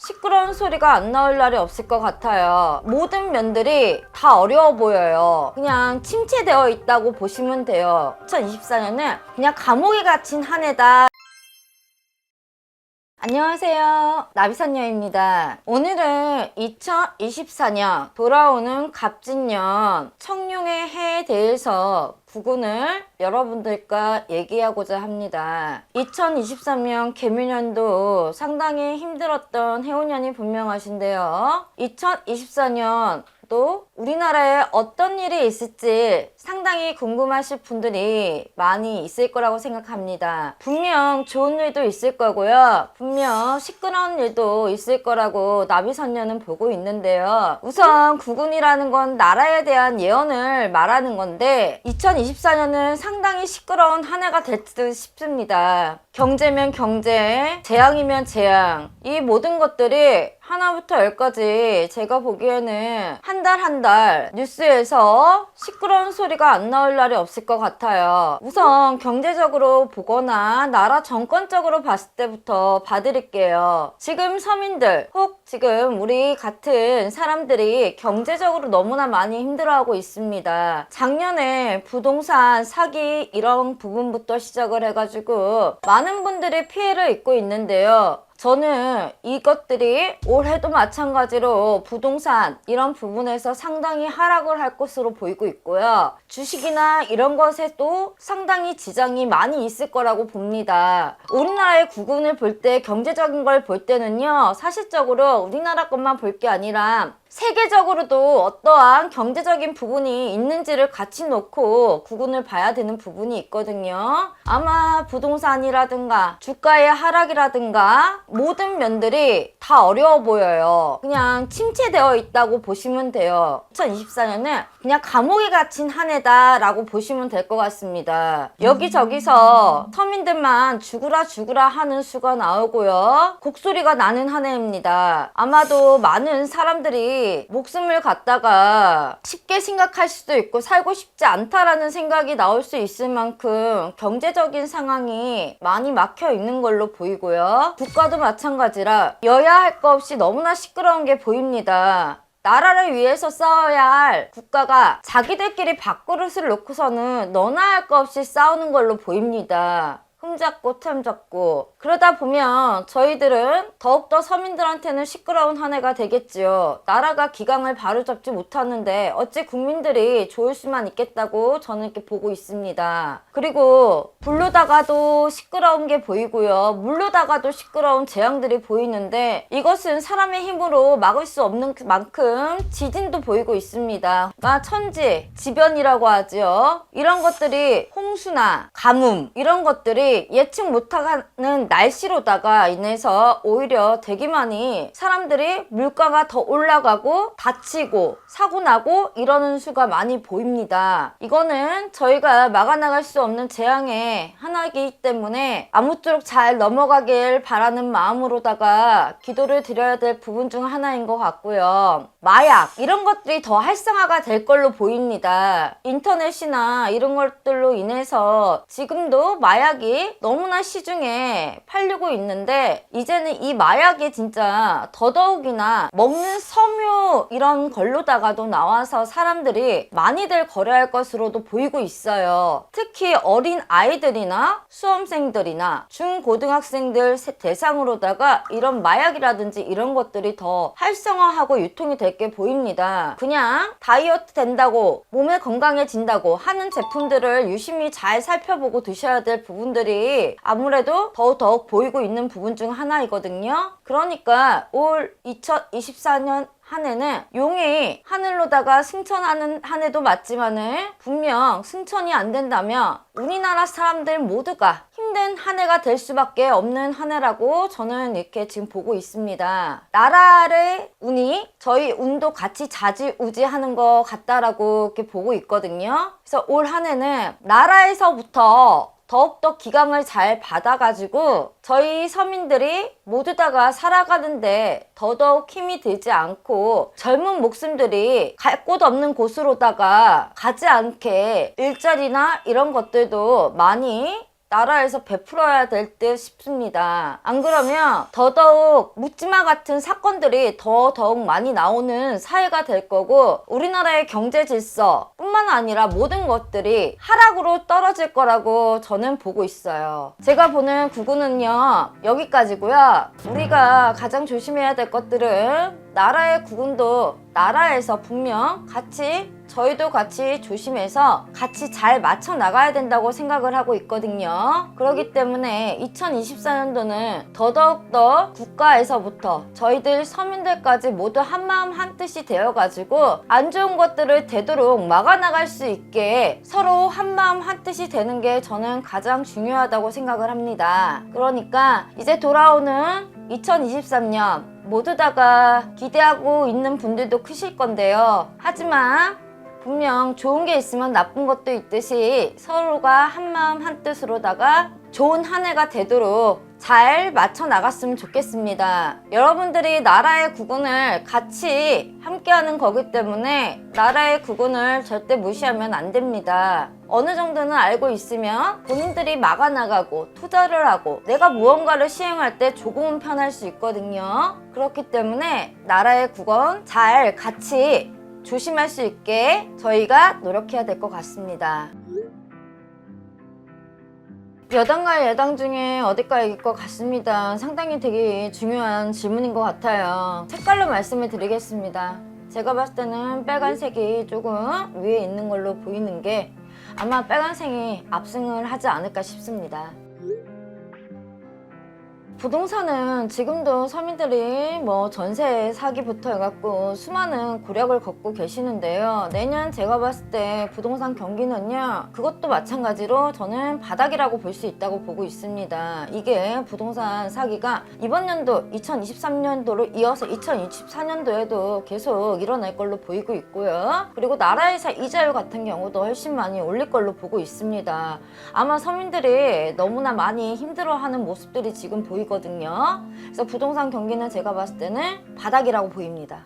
시끄러운 소리가 안 나올 날이 없을 것 같아요. 모든 면들이 다 어려워 보여요. 그냥 침체되어 있다고 보시면 돼요. 2024년은 그냥 감옥에 갇힌 한 해다. 안녕하세요, 나비선녀입니다. 오늘은 2024년 돌아오는 갑진년 청룡의 해에 대해서 부분을 여러분들과 얘기하고자 합니다. 2023년 개묘년도 상당히 힘들었던 해운년이 분명하신데요. 2024년 또 우리나라에 어떤 일이 있을지 상당히 궁금하실 분들이 많이 있을 거라고 생각합니다. 분명 좋은 일도 있을 거고요. 분명 시끄러운 일도 있을 거라고 나비선녀는 보고 있는데요. 우선 구군이라는 건 나라에 대한 예언을 말하는 건데 2024년은 상당히 시끄러운 한 해가 될 듯 싶습니다. 경제면 경제, 재앙이면 재앙, 이 모든 것들이 하나부터 열까지 제가 보기에는 한 달 한 달 뉴스에서 시끄러운 소리가 안 나올 날이 없을 것 같아요. 우선 경제적으로 보거나 나라 정권적으로 봤을 때부터 봐드릴게요. 지금 서민들 혹 지금 우리 같은 사람들이 경제적으로 너무나 많이 힘들어하고 있습니다. 작년에 부동산 사기 이런 부분부터 시작을 해가지고 많은 분들이 피해를 입고 있는데요. 저는 이것들이 올해도 마찬가지로 부동산 이런 부분에서 상당히 하락을 할 것으로 보이고 있고요. 주식이나 이런 것에도 상당히 지장이 많이 있을 거라고 봅니다. 우리나라의 구군을 볼 때, 경제적인 걸 볼 때는요, 사실적으로 우리나라 것만 볼 게 아니라 세계적으로도 어떠한 경제적인 부분이 있는지를 같이 놓고 구군을 봐야 되는 부분이 있거든요. 아마 부동산이라든가 주가의 하락이라든가 모든 면들이 다 어려워 보여요. 그냥 침체되어 있다고 보시면 돼요. 2024년은 그냥 감옥에 갇힌 한 해다 라고 보시면 될 것 같습니다. 여기저기서 서민들만 죽으라 하는 수가 나오고요. 곡소리가 나는 한 해입니다. 아마도 많은 사람들이 목숨을 갖다가 쉽게 생각할 수도 있고 살고 싶지 않다라는 생각이 나올 수 있을 만큼 경제적인 상황이 많이 막혀 있는 걸로 보이고요. 국가도 마찬가지라 여야 할 거 없이 너무나 시끄러운 게 보입니다. 나라를 위해서 싸워야 할 국가가 자기들끼리 밥그릇을 놓고서는 너나 할 거 없이 싸우는 걸로 보입니다. 흠잡고 틈잡고 그러다 보면 저희들은 더욱더 서민들한테는 시끄러운 한 해가 되겠지요. 나라가 기강을 바로잡지 못하는데 어찌 국민들이 좋을 수만 있겠다고 저는 이렇게 보고 있습니다. 그리고 불로다가도 시끄러운 게 보이고요. 물로다가도 시끄러운 재앙들이 보이는데 이것은 사람의 힘으로 막을 수 없는 만큼 지진도 보이고 있습니다. 천지, 지변이라고 하지요. 이런 것들이 홍수나 가뭄 이런 것들이 예측 못하는 날씨로다가 인해서 오히려 되게 많이 사람들이 물가가 더 올라가고 다치고 사고나고 이러는 수가 많이 보입니다. 이거는 저희가 막아나갈 수 없는 재앙의 하나이기 때문에 아무쪼록 잘 넘어가길 바라는 마음으로다가 기도를 드려야 될 부분 중 하나인 것 같고요. 마약 이런 것들이 더 활성화가 될 걸로 보입니다. 인터넷이나 이런 것들로 인해서 지금도 마약이 너무나 시중에 팔리고 있는데 이제는 이 마약이 진짜 더더욱이나 먹는 섬유 이런 걸로다가도 나와서 사람들이 많이들 거래할 것으로도 보이고 있어요. 특히 어린 아이들이나 수험생들이나 중고등학생들 대상으로다가 이런 마약이라든지 이런 것들이 더 활성화하고 유통이 될 게 보입니다. 그냥 다이어트 된다고 몸에 건강해진다고 하는 제품들을 유심히 잘 살펴보고 드셔야 될 부분들이 아무래도 더욱 보이고 있는 부분 중 하나이거든요. 그러니까 올 2024년 한 해는 용이 하늘로다가 승천하는 한 해도 맞지만은 분명 승천이 안 된다면 우리나라 사람들 모두가 힘든 한 해가 될 수밖에 없는 한 해라고 저는 이렇게 지금 보고 있습니다. 나라의 운이 저희 운도 같이 좌지우지하는 것 같다라고 이렇게 보고 있거든요. 그래서 올 한 해는 나라에서부터 더욱더 기강을 잘 받아가지고 저희 서민들이 모두 다가 살아가는데 더더욱 힘이 들지 않고 젊은 목숨들이 갈 곳 없는 곳으로다가 가지 않게 일자리나 이런 것들도 많이 나라에서 베풀어야 될 듯 싶습니다. 안 그러면 더더욱 묻지마 같은 사건들이 더더욱 많이 나오는 사회가 될 거고 우리나라의 경제 질서 뿐만 아니라 모든 것들이 하락으로 떨어질 거라고 저는 보고 있어요. 제가 보는 구구는요 여기까지고요. 우리가 가장 조심해야 될 것들은 나라의 구군도 나라에서 분명 저희도 같이 조심해서 같이 잘 맞춰 나가야 된다고 생각을 하고 있거든요. 그렇기 때문에 2024년도는 더더욱더 국가에서부터 저희들 서민들까지 모두 한마음 한뜻이 되어가지고 안 좋은 것들을 되도록 막아나갈 수 있게 서로 한마음 한뜻이 되는 게 저는 가장 중요하다고 생각을 합니다. 그러니까 이제 돌아오는 2023년 모두 다가 기대하고 있는 분들도 크실 건데요. 하지만 분명 좋은 게 있으면 나쁜 것도 있듯이 서로가 한마음 한뜻으로다가 좋은 한 해가 되도록 잘 맞춰 나갔으면 좋겠습니다. 여러분들이 나라의 구군을 같이 함께하는 거기 때문에 나라의 구군을 절대 무시하면 안 됩니다. 어느 정도는 알고 있으면 본인들이 막아나가고 투자를 하고 내가 무언가를 시행할 때 조금은 편할 수 있거든요. 그렇기 때문에 나라의 구건 잘 같이 조심할 수 있게 저희가 노력해야 될 것 같습니다. 여당과 야당 중에 어디가 이길 것 같습니다. 상당히 되게 중요한 질문인 것 같아요. 색깔로 말씀을 드리겠습니다. 제가 봤을 때는 빨간색이 조금 위에 있는 걸로 보이는 게 아마 빨간색이 압승을 하지 않을까 싶습니다. 부동산은 지금도 서민들이 전세 사기부터 해갖고 수많은 고력을 걷고 계시는데요. 내년 제가 봤을 때 부동산 경기는요 그것도 마찬가지로 저는 바닥이라고 볼 수 있다고 보고 있습니다. 이게 부동산 사기가 이번 연도 2023년도로 이어서 2024년도에도 계속 일어날 걸로 보이고 있고요. 그리고 나라에서 이자율 같은 경우도 훨씬 많이 올릴 걸로 보고 있습니다. 아마 서민들이 너무나 많이 힘들어하는 모습들이 지금 보이거든요. 그래서 부동산 경기는 제가 봤을 때는 바닥이라고 보입니다.